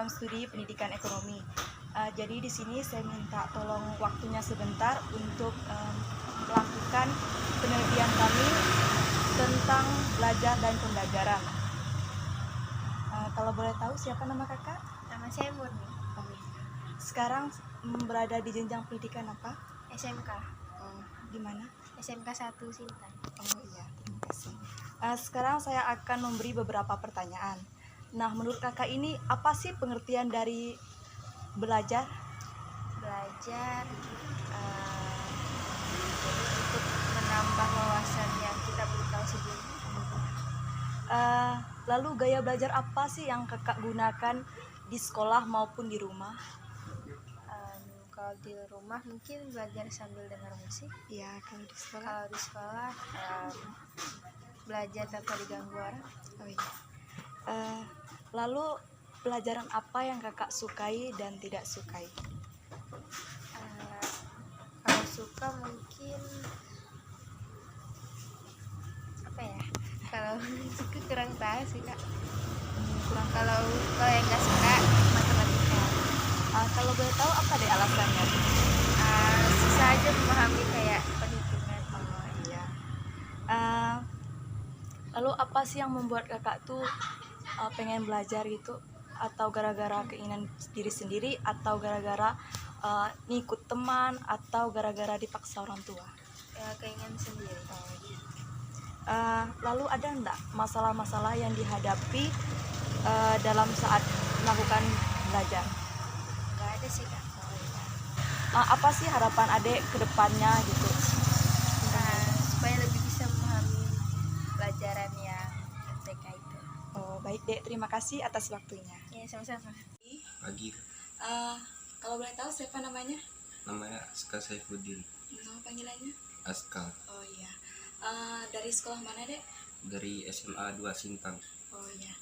program studi pendidikan ekonomi. Jadi di sini saya minta tolong waktunya sebentar untuk melakukan penelitian kami tentang belajar dan pembelajaran. Kalau boleh tahu siapa nama kakak? Nama saya Murni. Sekarang berada di jenjang pendidikan apa? SMK. Di mana? SMK 1 Sintan. Oh iya, terima kasih. Sekarang saya akan memberi beberapa pertanyaan. Nah, menurut kakak ini apa sih pengertian dari belajar? Belajar untuk menambah wawasan yang kita belum tahu sebelumnya. Lalu gaya belajar apa sih yang kakak gunakan di sekolah maupun di rumah? Kalau di rumah mungkin belajar sambil dengar musik. Ya, kalau di sekolah. Kalau di sekolah belajar tanpa diganggu orang. Oh iya. Lalu pelajaran apa yang kakak sukai dan tidak sukai? Kalau suka mungkin apa ya? Kalau suka kurang tahu sih kak. Kalau yang nggak suka matematika. Kalau boleh tahu apa deh alasannya? Susah aja memahami kayak perhitungan. Oh iya. Lalu apa sih yang membuat kakak tuh pengen belajar gitu? Atau gara-gara keinginan diri sendiri, atau gara-gara ngikut teman, atau gara-gara dipaksa orang tua? Ya, keinginan sendiri. Lalu ada enggak masalah-masalah yang dihadapi dalam saat melakukan belajar? Nggak ada sih kak. Apa sih harapan adik ke depannya gitu? Supaya lebih bisa memahami pelajaran yang MTK itu. Oh baik dek, terima kasih atas waktunya. Ya sama-sama. Pagi, Kalau boleh tahu siapa namanya? namanya Aska Saifuddin. Nama panggilannya? Aska, Oh iya. Dari sekolah mana dek? dari SMA 2 Sintang. Oh iya.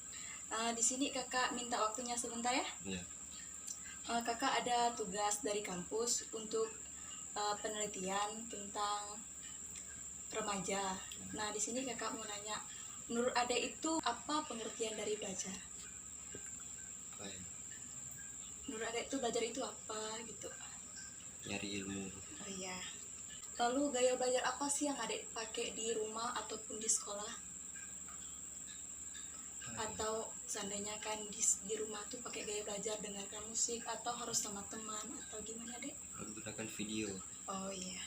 Di sini kakak minta waktunya sebentar ya. Ya, Kakak ada tugas dari kampus untuk penelitian tentang remaja. Nah, di sini kakak mau nanya, menurut adek itu apa pengertian dari belajar? baik. Menurut adek itu belajar itu apa gitu? Nyari ilmu. Oh iya. Lalu gaya belajar apa sih yang adek pakai di rumah ataupun di sekolah? Atau seandainya kan di rumah tuh pakai gaya belajar, dengarkan musik, atau harus sama teman, atau gimana dek? Menggunakan video. Oh iya.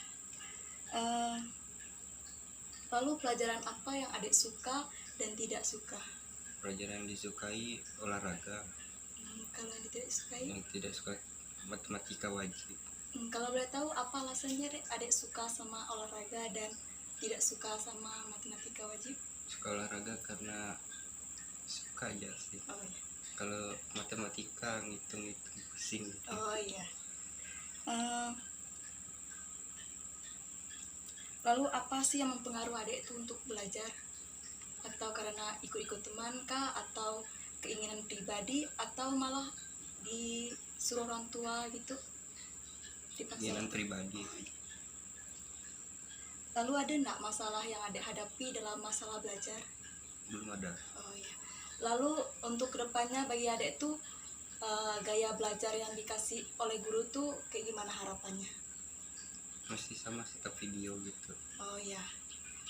Lalu pelajaran apa yang adek suka dan tidak suka? Pelajaran yang disukai olahraga, Kalau yang tidak sukai? yang tidak suka matematika wajib. Kalau boleh tahu apa alasannya dek adek suka sama olahraga dan tidak suka sama matematika wajib? Suka olahraga karena suka aja sih. Oh iya. Kalau matematika ngitung-ngitung pusing. Oh iya. Lalu apa sih yang mempengaruhi adek itu untuk belajar? Atau karena ikut-ikut teman kah? Atau keinginan pribadi? Atau malah disuruh orang tua gitu? Dipaksa? Keinginan pribadi. Lalu ada enggak masalah yang adek hadapi dalam masalah belajar? Belum ada. Oh iya. Lalu untuk kedepannya bagi adek tuh gaya belajar yang dikasih oleh guru tuh kayak gimana harapannya? Masih sama sikap video gitu. Oh iya.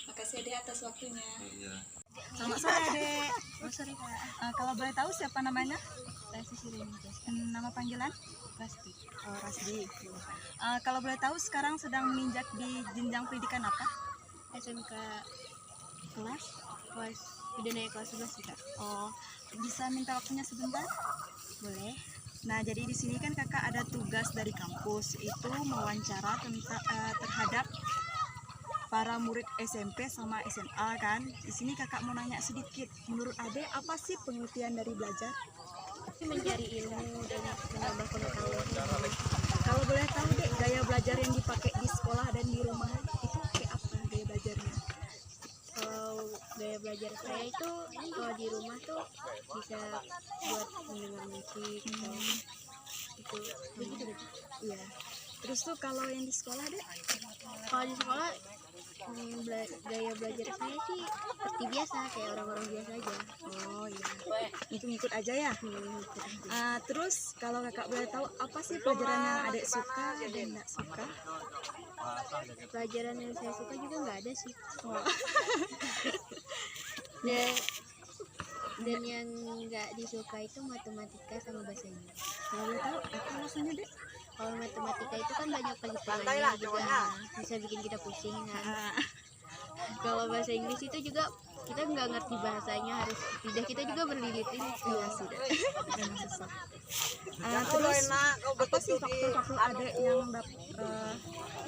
Makasih adek atas waktunya. Ya, Selamat sore adek. Oh sorry kak. Kalau boleh tahu siapa namanya? Rasi Sirini. Nama panggilan? Pasti. Oh Rasdi. Kalau boleh tahu sekarang sedang menginjak di jenjang pendidikan apa? SMK Kelas? kelas udah naik kelas 11 sih kak. Oh, bisa minta waktunya sebentar? Boleh. Nah, jadi di sini kan kakak ada tugas dari kampus, itu mewawancara terhadap para murid SMP sama SMA kan. Di sini kakak mau nanya sedikit, menurut adek apa sih pengertian dari belajar? Mencari ilmu dan menambah pengetahuan. Kalau boleh tahu dek, gaya belajar yang dipakai di sekolah dan di rumah itu kayak apa gaya belajarnya? Kalau gaya belajar saya itu kalau di rumah tuh bisa buat mendengar musik itu begitu. Iya. Terus tuh kalau yang di sekolah dek? Kalau di sekolah Gaya belajar saya sih seperti biasa, kayak orang-orang biasa aja. Oh iya, ngikut-ngikut aja ya. Gitu aja. Terus kalau kakak boleh tahu apa sih pelajaran yang adek suka dan nggak suka? Pelajaran yang saya suka juga nggak ada sih. Oh, Dan yang nggak disuka itu matematika sama bahasa Inggris. kalau boleh tahu apa alasannya dek? Kalau matematika itu kan banyak perhitungannya juga, bisa bikin kita pusing kan. Ah, Kalau bahasa Inggris itu juga kita nggak ngerti bahasanya, harus lidah kita juga berlilit-lilit. iya sih dek, memang susah. Terus apa sih faktor-faktor adek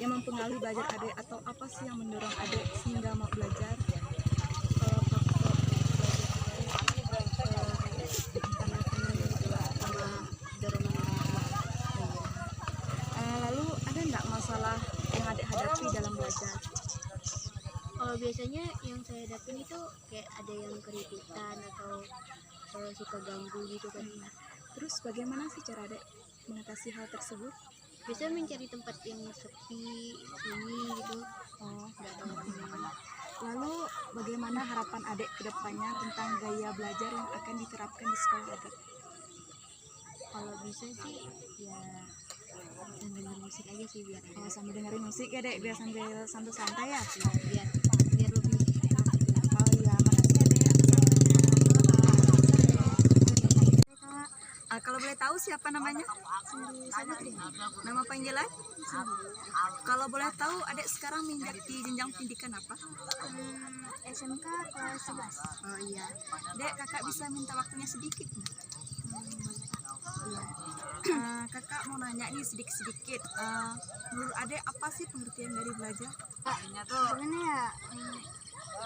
yang mempengaruhi belajar adek atau apa sih yang mendorong adek sehingga mau belajar? Kalau faktor karena teman juga sama dorongan orang tua. Lalu ada nggak masalah yang adek hadapi dalam belajar? Kalau biasanya yang saya hadapin itu kayak ada yang keributan atau suka ganggu gitu kan. Terus bagaimana sih cara adek mengatasi hal tersebut? Biasanya mencari tempat yang sepi, sunyi gitu, Oh, nggak ada orang. lalu bagaimana harapan adek ke depannya tentang gaya belajar yang akan diterapkan di sekolah adek? Kalau bisa sih ya dengerin musik aja sih biar Oh, sambil dengerin musik ya dek, biar sambil santai-santai ya. biar biar lebih enak gitu. Oh iya, makasih ya dek. Kalau boleh tahu siapa namanya? Nama panggilan? Kalau boleh tahu adek sekarang menginjak di jenjang pendidikan apa? SMK kelas 11. Oh iya, dek kakak bisa minta waktunya sedikit nggak? Iya. Kakak mau nanya nih sedikit-sedikit. Menurut adek apa sih pengertian dari belajar? Sebenarnya ya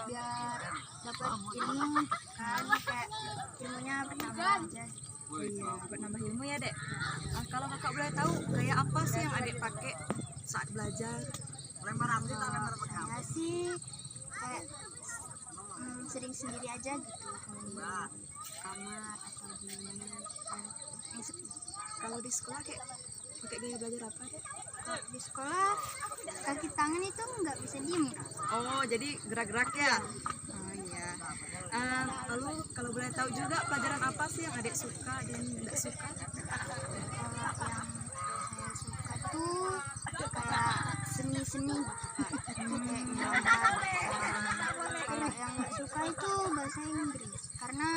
biar dapat ilmu kan, kayak ilmunya bertambah aja. Oh iya, buat nambah ilmu ya dek. Kalau kakak boleh tahu gaya apa sih yang adek pakai saat belajar? Saya sih kayak sering sendiri aja gitu, di kamar atau di mana yang sepi. Kalau di sekolah kayak pakai gaya belajar apa dek? Kalau di sekolah kaki tangan itu nggak bisa diem. Oh, jadi gerak-gerak ya? Oh iya. Lalu kalau boleh tahu juga pelajaran apa sih yang adek suka dan tidak suka? Kalau yang saya suka tuh kayak seni-seni gitu, kayak gambar. Kalau yang nggak suka itu bahasa Inggris, karena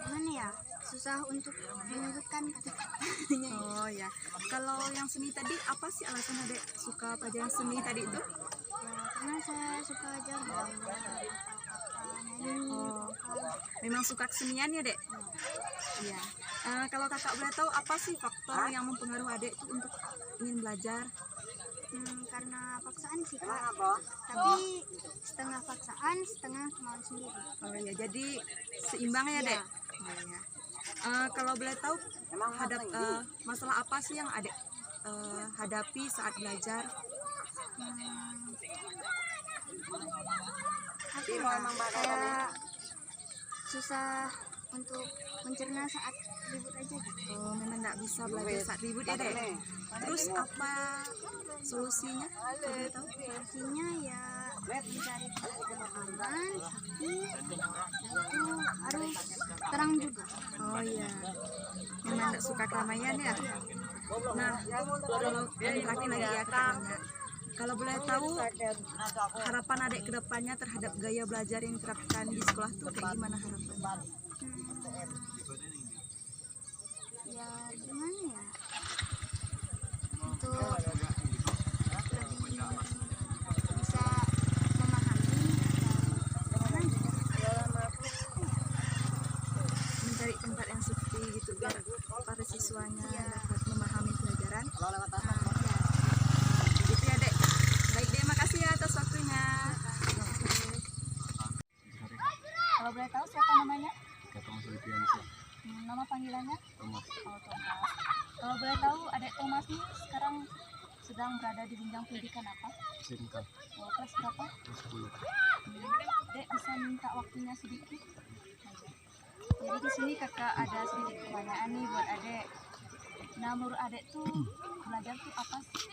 gimana ya, susah untuk menyebutkan kata-katanya. Oh ya. Kalau yang seni tadi apa sih alasan adek suka pelajaran seni tadi itu? Ya, karena saya suka aja gambar atau nyanyi. Oh, memang suka kesenian ya dek? Iya. Kalau kakak boleh tahu apa sih faktor yang mempengaruhi adek tuh untuk ingin belajar? Karena paksaan sih kak, tapi setengah paksaan setengah mau sendiri. Oh iya, jadi seimbang ya dek? Oh iya. Kalau boleh tahu masalah apa sih yang adek hadapi saat belajar? Apa ya, kayak susah untuk mencerna saat ribut aja gitu. Oh, memang nggak bisa belajar saat ribut ya dek? Terus apa solusinya? Kalau boleh tahu? Solusinya ya mencari tempat yang aman, tapi itu harus terang juga. Oh iya, memang nggak suka keramaian ya? Nah, kalau yang terakhir lagi ya katanya, kalau boleh tahu harapan adek ke depannya terhadap gaya belajar yang diterapkan di sekolah tuh kayak gimana harapannya? Ya gimana ya, untuk lebih bisa memahami atau gimana gitu. Mencari tempat yang sepi gitu biar para siswanya dapat memahami pelajaran. Gitu ya dek. Baik dek, makasih ya atas waktunya. Kalau boleh tahu siapa namanya? Nama panggilannya? Thomas. Oh, Thomas. Kalau boleh tahu adek Thomas ini sekarang sedang berada di jenjang pendidikan apa? SMK Oh, kelas berapa? kelas 10. Dek bisa minta waktunya sedikit? Jadi di sini kakak ada sedikit pertanyaan nih buat adek. Nah, menurut adek tuh belajar tuh apa sih?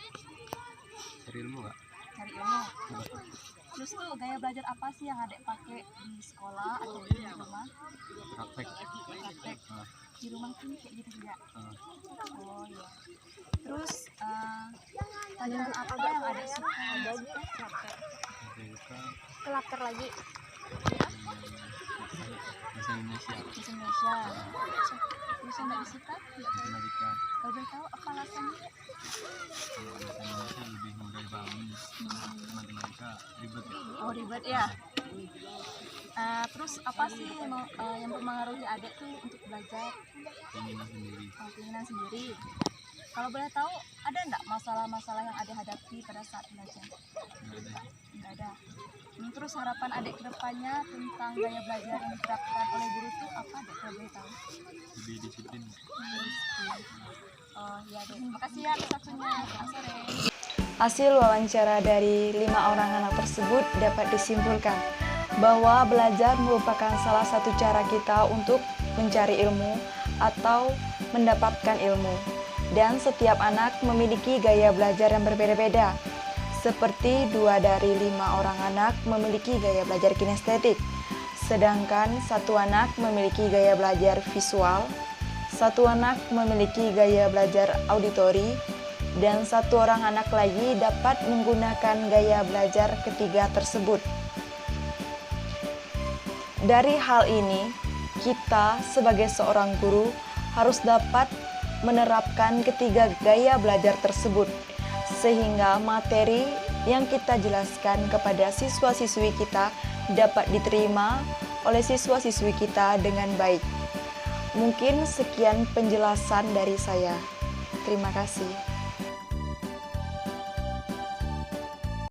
Cari ilmu nggak? cari ilmu. Terus tuh gaya belajar apa sih yang adek pakai di sekolah atau di rumah? Praktek. Praktek. Di rumah pun kayak gitu juga. Ah, Oh iya. Terus pelajaran apa yang adek suka? Mereka Kelakar lagi. bahasa Indonesia, Bahasa Indonesia. Terus yang gak disuka? matematika. Kalau boleh tahu apa alasannya? Kalau bahasa Indonesia lebih mudah dipahami. Matematika ribet. Oh ribet ya. Terus apa sih yang mempengaruhi adek tuh untuk belajar? Keinginan sendiri. Keinginan sendiri. Kalau boleh tahu ada nggak masalah-masalah yang adek hadapi pada saat belajar? Nggak ada. Nggak ada. Terus harapan adek ke depannya tentang gaya belajar yang diterapkan oleh guru tuh apa adek kalau boleh tahu? Lebih disiplin. Oh iya adek. Terima kasih ya atas waktunya. Selamat sore. Hasil wawancara dari 5 orang anak tersebut dapat disimpulkan bahwa belajar merupakan salah satu cara kita untuk mencari ilmu atau mendapatkan ilmu. Dan setiap anak memiliki gaya belajar yang berbeda-beda. Seperti 2 dari 5 orang anak memiliki gaya belajar kinestetik, sedangkan 1 anak memiliki gaya belajar visual, 1 anak memiliki gaya belajar auditori, dan 1 orang anak lagi dapat menggunakan gaya belajar ketiga tersebut. Dari hal ini, kita sebagai seorang guru harus dapat menerapkan ketiga gaya belajar tersebut, sehingga materi yang kita jelaskan kepada siswa-siswi kita dapat diterima oleh siswa-siswi kita dengan baik. Mungkin sekian penjelasan dari saya. Terima kasih.